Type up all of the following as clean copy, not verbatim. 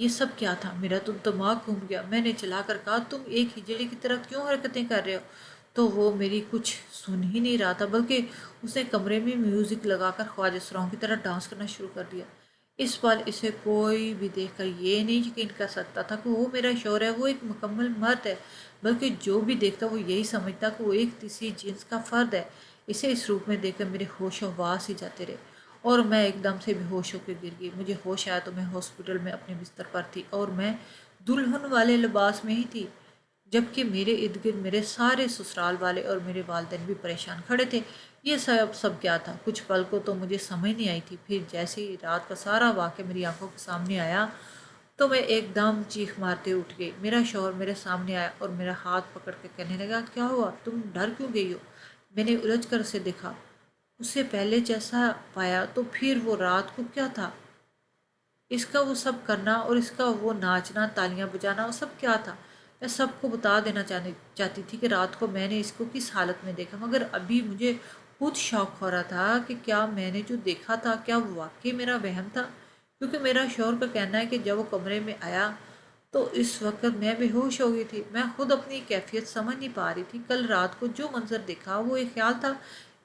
یہ سب کیا تھا؟ میرا تو دماغ گھوم گیا۔ میں نے چلا کر کہا، تم ایک ہجڑے کی طرح کیوں حرکتیں کر رہے ہو؟ تو وہ میری کچھ سن ہی نہیں رہا تھا، بلکہ اس نے کمرے میں میوزک لگا کر خواجہ سراؤں کی طرح ڈانس کرنا شروع کر دیا۔ اس بار اسے کوئی بھی دیکھ کر یہ نہیں یقین کر سکتا تھا کہ وہ میرا شوہر ہے، وہ ایک مکمل مرد ہے، بلکہ جو بھی دیکھتا وہ یہی سمجھتا کہ وہ ایک تیسری جنس کا فرد ہے۔ اسے اس روپ میں دیکھ کر میرے ہوش و حواس ہی جاتے رہے اور میں ایک دم سے بے ہوش ہو کے گر گئی۔ مجھے ہوش آیا تو میں ہاسپٹل میں اپنے بستر پر تھی اور میں دلہن والے لباس میں ہی تھی، جبکہ میرے ارد گرد میرے سارے سسرال والے اور میرے والدین بھی پریشان کھڑے تھے۔ یہ سب کیا تھا؟ کچھ پل کو تو مجھے سمجھ نہیں آئی تھی، پھر جیسے ہی رات کا سارا واقعہ میری آنکھوں کے سامنے آیا تو میں ایک دم چیخ مارتے اٹھ گئی۔ میرا شوہر میرے سامنے آیا اور میرا ہاتھ پکڑ کے کہنے لگا، کیا ہوا؟ تم ڈر کیوں گئی ہو؟ میں نے الجھ کر اسے دیکھا، اسے پہلے جیسا پایا تو پھر وہ رات کو کیا تھا؟ اس کا وہ سب کرنا اور اس کا وہ ناچنا، تالیاں بجانا، وہ سب کیا تھا؟ میں سب کو بتا دینا چاہتی تھی کہ رات کو میں نے اس کو کس حالت میں دیکھا، مگر ابھی مجھے خود شوق ہو رہا تھا کہ کیا میں نے جو دیکھا تھا کیا وہ واقعی میرا وہم تھا، کیونکہ میرا شوہر کا کہنا ہے کہ جب وہ کمرے میں آیا تو اس وقت میں بے ہوش ہو گئی تھی۔ میں خود اپنی کیفیت سمجھ نہیں پا رہی تھی۔ کل رات کو جو منظر دیکھا وہ ایک خیال تھا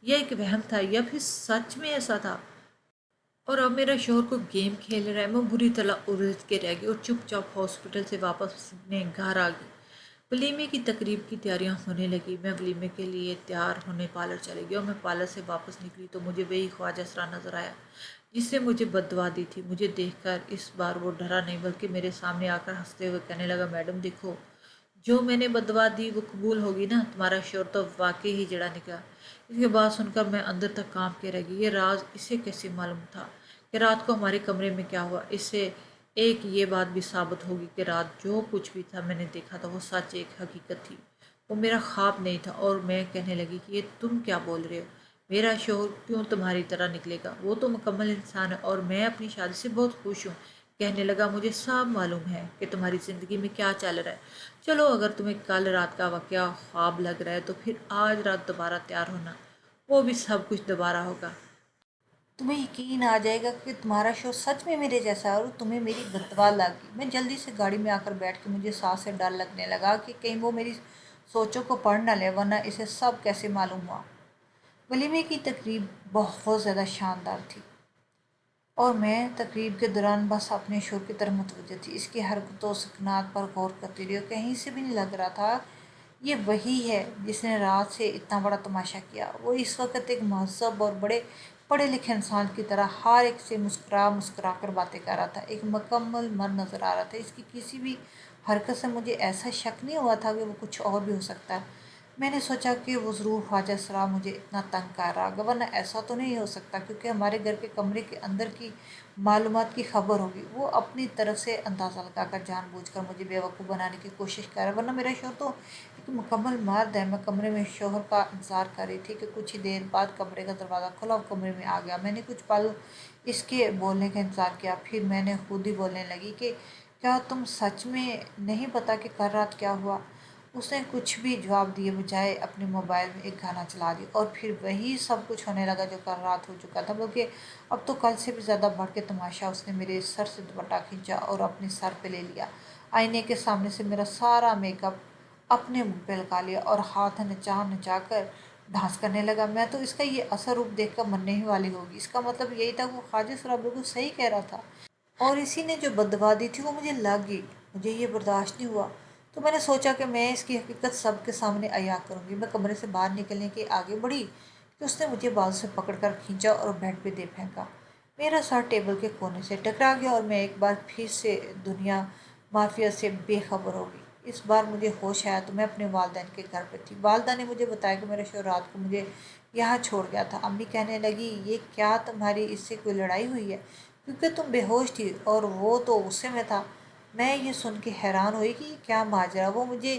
یا ایک وہم تھا یا پھر سچ میں ایسا تھا؟ اور اب میرا شوہر کو گیم کھیل رہا ہے۔ میں بری طرح الجھ کے رہ گئی اور چپ چاپ ہاسپٹل سے واپس اپنے گھر آ گئی۔ ولیمے کی تقریب کی تیاریاں ہونے لگی۔ میں ولیمے کے لیے تیار ہونے پارلر چلی گئی اور میں پارلر سے واپس نکلی تو مجھے وہی خواجہ سرا نظر آیا جس سے مجھے بد دعا دی تھی۔ مجھے دیکھ کر اس بار وہ ڈرا نہیں، بلکہ میرے سامنے آ کر ہنستے ہوئے کہنے لگا، میڈم دیکھو، جو میں نے بد دعا دی وہ قبول ہوگی نا؟ تمہارا شوہر تو واقعی ہی جڑا نکلا۔ اس کے بعد سن کر میں اندر تک کانپ کے رہ گئی۔ یہ راز اسے کیسے معلوم تھا کہ رات کو ہمارے کمرے میں کیا ہوا؟ اس سے ایک یہ بات بھی ثابت ہوگی کہ رات جو کچھ بھی تھا میں نے دیکھا تھا وہ سچ ایک حقیقت تھی، وہ میرا خواب نہیں تھا۔ اور میں کہنے لگی کہ یہ تم کیا بول رہے ہو؟ میرا شوہر کیوں تمہاری طرح نکلے گا؟ وہ تو مکمل انسان ہے اور میں اپنی شادی سے بہت خوش ہوں۔ کہنے لگا، مجھے سب معلوم ہے کہ تمہاری زندگی میں کیا چل رہا ہے۔ چلو، اگر تمہیں کل رات کا واقعہ خواب لگ رہا ہے تو پھر آج رات دوبارہ تیار ہونا، وہ بھی سب کچھ دوبارہ ہوگا۔ تمہیں یقین آ جائے گا کہ تمہارا شو سچ میں میرے جیسا ہے اور تمہیں میری بد لگ گئی۔ میں جلدی سے گاڑی میں آ کر بیٹھ کے مجھے سانس سے ڈر لگنے لگا کہ کہیں وہ میری سوچوں کو پڑھ نہ لے، ورنہ اسے سب کیسے معلوم ہوا۔ ولیمے کی تقریب بہت زیادہ شاندار تھی اور میں تقریب کے دوران بس اپنے شوہر کی طرف متوجہ تھی، اس کی حرکتوں و سکنات پر غور کرتی رہی اور کہیں سے بھی نہیں لگ رہا تھا یہ وہی ہے جس نے رات سے اتنا بڑا تماشا کیا۔ وہ اس وقت ایک مہذب اور بڑے پڑھے لکھے انسان کی طرح ہر ایک سے مسکرا مسکرا کر باتیں کر رہا تھا، ایک مکمل مرد نظر آ رہا تھا۔ اس کی کسی بھی حرکت سے مجھے ایسا شک نہیں ہوا تھا کہ وہ کچھ اور بھی ہو سکتا ہے۔ میں نے سوچا کہ وہ ضرور خواجہ سرا مجھے اتنا تنگ کر رہا ہوگا، ورنہ ایسا تو نہیں ہو سکتا کیونکہ ہمارے گھر کے کمرے کے اندر کی معلومات کی خبر ہوگی۔ وہ اپنی طرف سے اندازہ لگا کر جان بوجھ کر مجھے بیوقوف بنانے کی کوشش کر رہا ہے، ورنہ میرا شوہر تو ایک مکمل مرد ہے۔ میں کمرے میں شوہر کا انتظار کر رہی تھی کہ کچھ ہی دیر بعد کمرے کا دروازہ کھلا اور کمرے میں آ گیا۔ میں نے کچھ پل اس کے بولنے کا انتظار کیا، پھر میں نے خود ہی بولنے لگی کہ کیا تم سچ میں نہیں پتا کہ کل رات کیا ہوا؟ اس نے کچھ بھی جواب دیے بجائے اپنے موبائل میں ایک گانا چلا دیا اور پھر وہی سب کچھ ہونے لگا جو کل رات ہو چکا تھا، بلکہ اب تو کل سے بھی زیادہ بڑھ کے تماشا۔ اس نے میرے سر سے دوپٹہ کھینچا اور اپنے سر پہ لے لیا، آئینے کے سامنے سے میرا سارا میک اپ اپنے منہ پہ لگا لیا اور ہاتھ نچا نچا کر ڈانس کرنے لگا۔ میں تو اس کا یہ اثر روپ دیکھ کر مرنے ہی والی ہوگی۔ اس کا مطلب یہی تھا کہ وہ خواجہ سرا بالکل صحیح کہہ رہا تھا اور اسی نے جو بد دعا دی تھی وہ مجھے لگ گئی۔ مجھے یہ برداشت نہیں ہوا تو میں نے سوچا کہ میں اس کی حقیقت سب کے سامنے عیاں کروں گی۔ میں کمرے سے باہر نکلنے کے آگے بڑھی کہ اس نے مجھے بازو سے پکڑ کر کھینچا اور بیڈ پہ دے پھینکا۔ میرا سر ٹیبل کے کونے سے ٹکرا گیا اور میں ایک بار پھر سے دنیا مافیا سے بے خبر ہو گئی۔ اس بار مجھے ہوش آیا تو میں اپنے والدین کے گھر پہ تھی۔ والدہ نے مجھے بتایا کہ میرا شوہر رات کو مجھے یہاں چھوڑ گیا تھا۔ امی کہنے لگی، یہ کیا تمہاری اس سے کوئی لڑائی ہوئی ہے؟ کیونکہ تم بے ہوش تھی اور وہ تو غصے میں تھا۔ میں یہ سن کے حیران ہوئی کہ یہ کیا ماجرا، وہ مجھے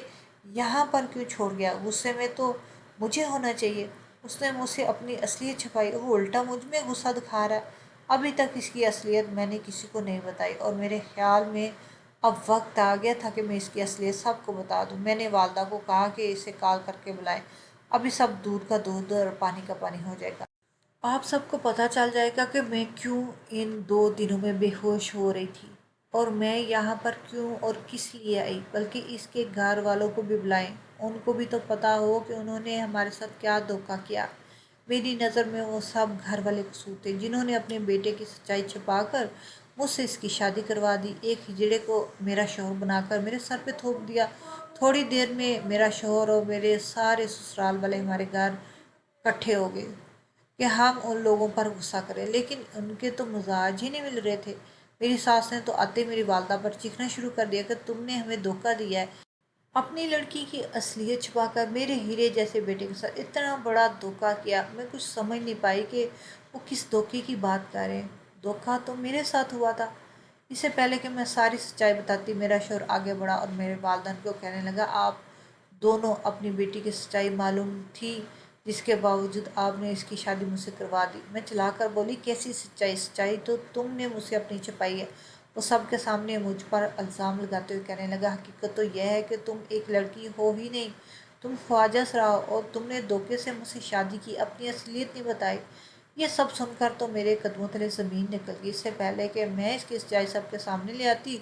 یہاں پر کیوں چھوڑ گیا؟ غصے میں تو مجھے ہونا چاہیے۔ اس نے مجھ سے اپنی اصلیت چھپائی اور وہ الٹا مجھ میں غصہ دکھا رہا ہے۔ ابھی تک اس کی اصلیت میں نے کسی کو نہیں بتائی اور میرے خیال میں اب وقت آ گیا تھا کہ میں اس کی اصلیت سب کو بتا دوں۔ میں نے والدہ کو کہا کہ اسے کال کر کے بلائیں، ابھی سب دودھ کا دودھ اور پانی کا پانی ہو جائے گا۔ آپ سب کو پتہ چل جائے گا کہ میں کیوں ان 2 دنوں میں بے ہوش ہو رہی تھی اور میں یہاں پر کیوں اور کس لیے آئی، بلکہ اس کے گھر والوں کو بھی بلائیں، ان کو بھی تو پتہ ہو کہ انہوں نے ہمارے ساتھ کیا دھوکہ کیا۔ میری نظر میں وہ سب گھر والے قصور تھے جنہوں نے اپنے بیٹے کی سچائی چھپا کر مجھ سے اس کی شادی کروا دی، ایک ہجڑے کو میرا شوہر بنا کر میرے سر پہ تھوپ دیا۔ تھوڑی دیر میں میرا شوہر اور میرے سارے سسرال والے ہمارے گھر کٹھے ہو گئے کہ ہم ان لوگوں پر غصہ کریں، لیکن ان کے تو مزاج ہی نہیں مل رہے تھے۔ میری ساس نے تو آتے میری والدہ پر چیخنا شروع کر دیا کہ تم نے ہمیں دھوکہ دیا ہے، اپنی لڑکی کی اصلیت چھپا کر میرے ہیرے جیسے بیٹے کے ساتھ اتنا بڑا دھوکہ کیا۔ میں کچھ سمجھ نہیں پائی کہ وہ کس دھوکے کی بات کر رہے ہیں۔ دھوکہ تو میرے ساتھ ہوا تھا۔ اس سے پہلے کہ میں ساری سچائی بتاتی، میرا شوہر آگے بڑھا اور میرے والدین کو کہنے لگا، آپ دونوں اپنی بیٹی کی سچائی معلوم تھی، جس کے باوجود آپ نے اس کی شادی مجھ سے کروا دی۔ میں چلا کر بولی، کیسی سچائی؟ سچائی تو تم نے مجھ سے اپنی چھپائی ہے۔ وہ سب کے سامنے مجھ پر الزام لگاتے ہوئے کہنے لگا، حقیقت تو یہ ہے کہ تم ایک لڑکی ہو ہی نہیں، تم خواجہ سرا ہو، اور تم نے دھوکے سے مجھ سے شادی کی، اپنی اصلیت نہیں بتائی۔ یہ سب سن کر تو میرے قدموں تلے زمین نکل گئی۔ اس سے پہلے کہ میں اس کی سچائی سب کے سامنے لے آتی،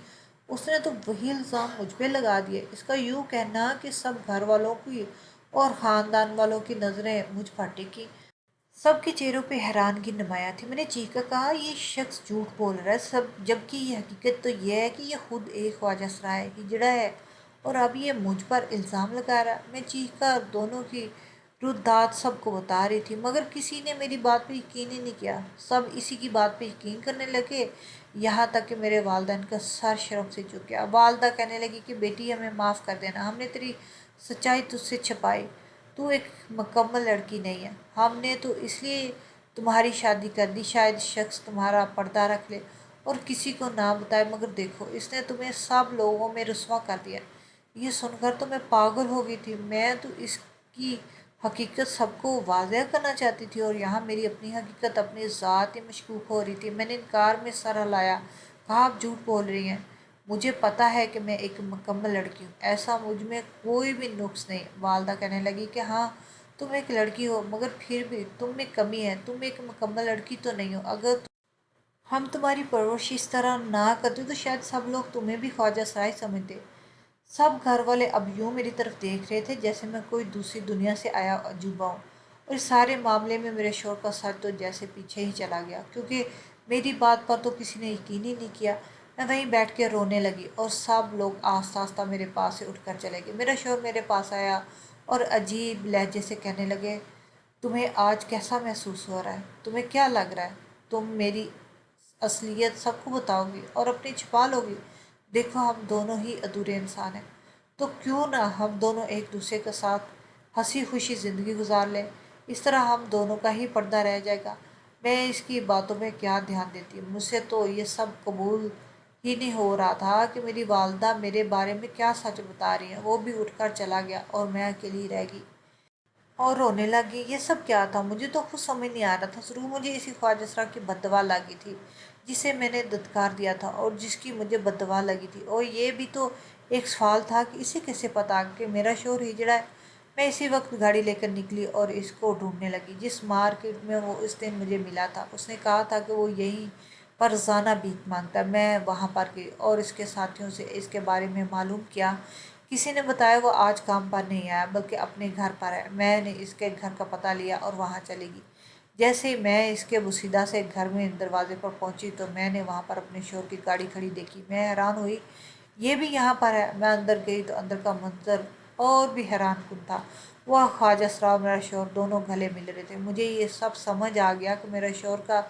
اس نے تو وہی الزام مجھ پہ لگا دیے۔ اس کا یوں کہنا کہ سب گھر والوں کی اور خاندان والوں کی نظریں مجھ پر ٹکی۔ سب کے چہروں پہ حیرانگی نمایاں تھی۔ میں نے چیخ کر کہا، یہ شخص جھوٹ بول رہا ہے، جبکہ یہ حقیقت تو یہ ہے کہ یہ خود ایک خواجہ سرا ہے، ہجڑا ہے، اور اب یہ مجھ پر الزام لگا رہا ہے۔ میں چیخ کر دونوں کی ردات سب کو بتا رہی تھی، مگر کسی نے میری بات پہ یقین ہی نہیں کیا۔ سب اسی کی بات پہ یقین کرنے لگے، یہاں تک کہ میرے والدین کا سر شرم سے جھک گیا۔ والدہ کہنے لگی کہ بیٹی ہمیں معاف کر دینا، ہم نے تیری سچائی تجھ سے چھپائی، تو ایک مکمل لڑکی نہیں ہے، ہم نے تو اس لیے تمہاری شادی کر دی شاید شخص تمہارا پردہ رکھ لے اور کسی کو نہ بتائے، مگر دیکھو اس نے تمہیں سب لوگوں میں رسوا کر دیا۔ یہ سن کر تو میں پاگل ہو گئی تھی۔ میں تو اس کی حقیقت سب کو واضح کرنا چاہتی تھی، اور یہاں میری اپنی حقیقت اپنی ذات ہی مشکوک ہو رہی تھی۔ میں نے انکار میں سر ہلایا، کہا، آپ جھوٹ بول رہی ہیں، مجھے پتہ ہے کہ میں ایک مکمل لڑکی ہوں، ایسا مجھ میں کوئی بھی نقص نہیں۔ والدہ کہنے لگی کہ ہاں تم ایک لڑکی ہو، مگر پھر بھی تم میں کمی ہے، تم ایک مکمل لڑکی تو نہیں ہو۔ اگر ہم تمہاری پرورش اس طرح نہ کرتے تو شاید سب لوگ تمہیں بھی خواجہ سرائی سمجھتے۔ سب گھر والے اب یوں میری طرف دیکھ رہے تھے جیسے میں کوئی دوسری دنیا سے آیا عجوبہ ہوں، اور اس سارے معاملے میں میرے شوہر کا سر تو جیسے پیچھے ہی چلا گیا، کیونکہ میری بات پر تو کسی نے یقین ہی نہیں کیا۔ میں وہیں بیٹھ کے رونے لگی اور سب لوگ آہستہ آہستہ میرے پاس سے اٹھ کر چلے گئے۔ میرا شوہر میرے پاس آیا اور عجیب لہجے سے کہنے لگے، تمہیں آج کیسا محسوس ہو رہا ہے؟ تمہیں کیا لگ رہا ہے؟ تم میری اصلیت سب کو بتاؤ گی اور اپنی چھپا لو گی؟ دیکھو ہم دونوں ہی ادھورے انسان ہیں، تو کیوں نہ ہم دونوں ایک دوسرے کے ساتھ ہنسی خوشی زندگی گزار لیں، اس طرح ہم دونوں کا ہی پردہ رہ جائے گا۔ میں اس کی باتوں پہ کیا دھیان دیتی، مجھ سے تو یہ سب قبول ہی نہیں ہو رہا تھا کہ میری والدہ میرے بارے میں کیا سچ بتا رہی ہیں۔ وہ بھی اٹھ کر چلا گیا اور میں اکیلی رہ گئی اور رونے لگی۔ یہ سب کیا تھا؟ مجھے تو خود سمجھ نہیں آ رہا تھا۔ ضرور مجھے اسی خواجہ سرا کی بد دعا لگی تھی جسے میں نے دھتکار دیا تھا اور جس کی مجھے بد دعا لگی تھی، اور یہ بھی تو ایک سوال تھا کہ اسے کیسے پتا کہ میرا شوہر ہجڑا ہے۔ میں اسی وقت گاڑی لے کر نکلی اور اس کو ڈھونڈنے لگی جس مارکیٹ میں وہ اس دن مجھے ملا تھا۔ اس نے کہا تھا کہ وہ یہیں پر روزانہ بھیک مانگتا ہے۔ میں وہاں پر گئی اور اس کے ساتھیوں سے اس کے بارے میں معلوم کیا۔ کسی نے بتایا وہ آج کام پر نہیں آیا بلکہ اپنے گھر پر ہے۔ میں نے اس کے گھر کا پتہ لیا اور وہاں چلی گئی۔ جیسے ہی میں اس کے بوسیدہ سے گھر میں دروازے پر پہنچی تو میں نے وہاں پر اپنے شوہر کی گاڑی کھڑی دیکھی۔ میں حیران ہوئی، یہ بھی یہاں پر ہے۔ میں اندر گئی تو اندر کا منظر اور بھی حیران کن تھا۔ وہ خواجہ سرا اور میرا شوہر دونوں گلے مل رہے تھے۔ مجھے یہ سب سمجھ آ گیا کہ میرے شوہر کا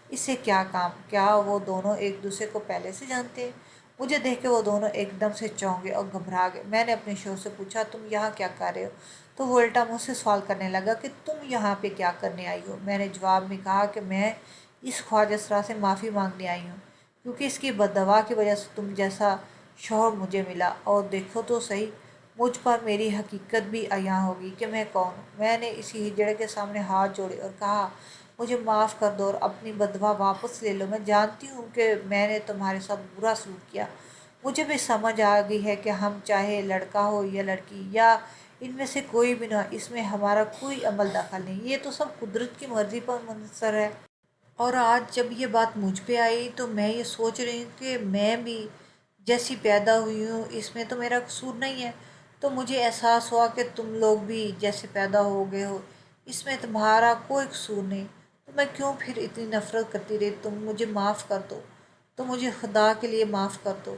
اس سے کیا کام، کیا وہ دونوں ایک دوسرے کو پہلے سے جانتے ہیں؟ مجھے دیکھ کے وہ دونوں ایک دم سے چونک گئے اور گھبرا گئے۔ میں نے اپنے شوہر سے پوچھا، تم یہاں کیا کر رہے ہو؟ تو وہ الٹا مجھ سے سوال کرنے لگا کہ تم یہاں پہ کیا کرنے آئی ہو؟ میں نے جواب میں کہا کہ میں اس خواجہ سرا سے معافی مانگنے آئی ہوں، کیونکہ اس کی بد دعا کی وجہ سے تم جیسا شوہر مجھے ملا، اور دیکھو تو صحیح مجھ پر میری حقیقت بھی عیاں ہوگی کہ میں کون ہوں۔ میں نے اسی ہجڑے کے سامنے ہاتھ جوڑے اور کہا، مجھے معاف کر دو اور اپنی بد دعا واپس لے لو۔ میں جانتی ہوں کہ میں نے تمہارے ساتھ برا سلوک کیا۔ مجھے بھی سمجھ آ گئی ہے کہ ہم چاہے لڑکا ہو یا لڑکی یا ان میں سے کوئی بھی نہ، اس میں ہمارا کوئی عمل دخل نہیں، یہ تو سب قدرت کی مرضی پر منحصر ہے۔ اور آج جب یہ بات مجھ پہ آئی تو میں یہ سوچ رہی ہوں کہ میں بھی جیسی پیدا ہوئی ہوں اس میں تو میرا قصور نہیں ہے، تو مجھے احساس ہوا کہ تم لوگ بھی جیسے پیدا ہو گئے ہو، اس میں تمہارا کوئی قصور نہیں، تو میں کیوں پھر اتنی نفرت کرتی رہی؟ تم مجھے معاف کر دو، تو مجھے خدا کے لیے معاف کر دو،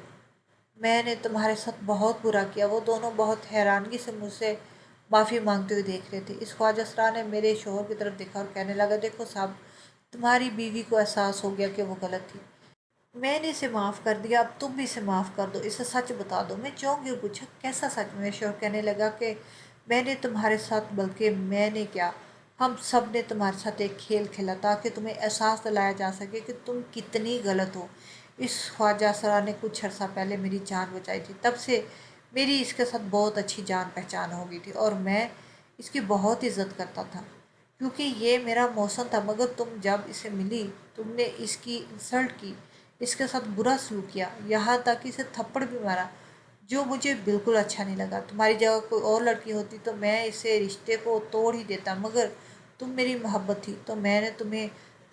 میں نے تمہارے ساتھ بہت برا کیا۔ وہ دونوں بہت حیرانگی سے مجھ سے معافی مانگتے ہوئے دیکھ رہے تھے۔ اس خواجہ سرا نے میرے شوہر کی طرف دیکھا اور کہنے لگا، دیکھو صاحب، تمہاری بیوی کو احساس ہو گیا کہ وہ غلط تھی، میں نے اسے معاف کر دیا، اب تم بھی اسے معاف کر دو، اسے سچ بتا دو۔ میں چونک کے پوچھا، کیسا سچ؟ میرے شوہر کہنے لگا کہ میں نے تمہارے ساتھ، بلکہ میں نے کیا، ہم سب نے تمہارے ساتھ ایک کھیل کھیلا تاکہ تمہیں احساس دلایا جا سکے کہ تم کتنی غلط ہو۔ اس خواجہ سرا نے کچھ عرصہ پہلے میری جان بچائی تھی، تب سے میری اس کے ساتھ بہت اچھی جان پہچان ہو گئی تھی اور میں اس کی بہت عزت کرتا تھا کیونکہ یہ میرا موسم تھا، مگر تم جب اسے ملی تم نے اس کی انسلٹ کی، اس کے ساتھ برا سلوک کیا، یہاں تک کہ اسے تھپڑ بھی مارا، جو مجھے بالکل اچھا نہیں لگا۔ تمہاری جگہ کوئی اور لڑکی ہوتی تو میں اسے رشتے کو توڑ ہی دیتا، مگر تم میری محبت تھی تو میں نے تمہیں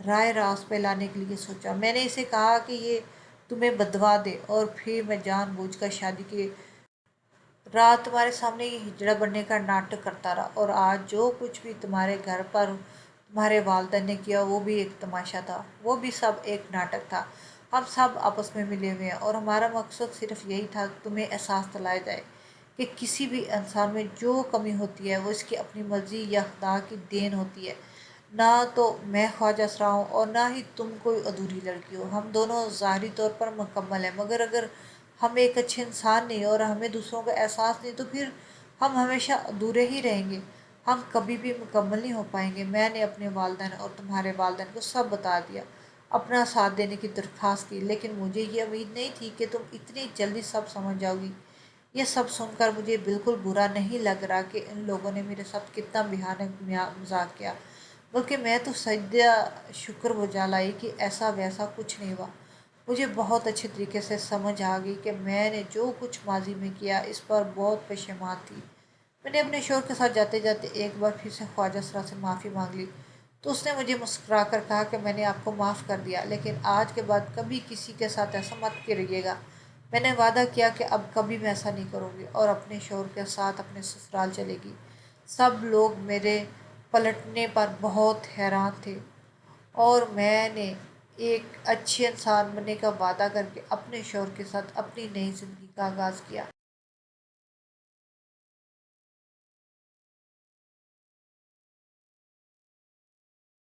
رائے راست پہ لانے کے لیے سوچا۔ میں نے اسے کہا کہ یہ تمہیں بدوا دے اور پھر میں جان بوجھ کر شادی کی رات تمہارے سامنے یہ ہجڑا بننے کا ناٹک کرتا رہا، اور آج جو کچھ بھی تمہارے گھر پر تمہارے والدین نے کیا وہ بھی ایک تماشا تھا، وہ بھی سب ایک ناٹک تھا۔ ہم سب آپس میں ملے ہوئے ہیں اور ہمارا مقصد صرف یہی تھا کہ تمہیں احساس دلایا جائے کہ کسی بھی انسان میں جو کمی ہوتی ہے وہ اس کی اپنی مرضی یا خدا کی دین ہوتی ہے۔ نہ تو میں خواجہ سرا ہوں اور نہ ہی تم کوئی ادھوری لڑکی ہو، ہم دونوں ظاہری طور پر مکمل ہیں، مگر اگر ہم ایک اچھے انسان نہیں اور ہمیں دوسروں کا احساس نہیں تو پھر ہم ہمیشہ ادھورے ہی رہیں گے، ہم کبھی بھی مکمل نہیں ہو پائیں گے۔ میں نے اپنے والدین اور تمہارے والدین کو سب بتا دیا، اپنا ساتھ دینے کی درخواست کی، لیکن مجھے یہ امید نہیں تھی کہ تم اتنی جلدی سب سمجھ جاؤ گی۔ یہ سب سن کر مجھے بالکل برا نہیں لگ رہا کہ ان لوگوں نے میرے ساتھ کتنا بھیانک مذاق کیا، بلکہ میں تو سجدہ شکر بجا لائی کہ ایسا ویسا کچھ نہیں ہوا۔ مجھے بہت اچھے طریقے سے سمجھ آ گئی کہ میں نے جو کچھ ماضی میں کیا اس پر بہت پشیمان تھی۔ میں نے اپنے شوہر کے ساتھ جاتے جاتے ایک بار پھر سے خواجہ سرا سے معافی مانگ لی، تو اس نے مجھے مسکرا کر کہا کہ میں نے آپ کو معاف کر دیا، لیکن آج کے بعد کبھی کسی کے ساتھ ایسا مت کریے گا۔ میں نے وعدہ کیا کہ اب کبھی میں ایسا نہیں کروں گی، اور اپنے شوہر کے ساتھ اپنے سسرال چلے گی۔ سب لوگ میرے پلٹنے پر بہت حیران تھے اور میں نے ایک اچھے انسان بننے کا وعدہ کر کے اپنے شوہر کے ساتھ اپنی نئی زندگی کا آغاز کیا۔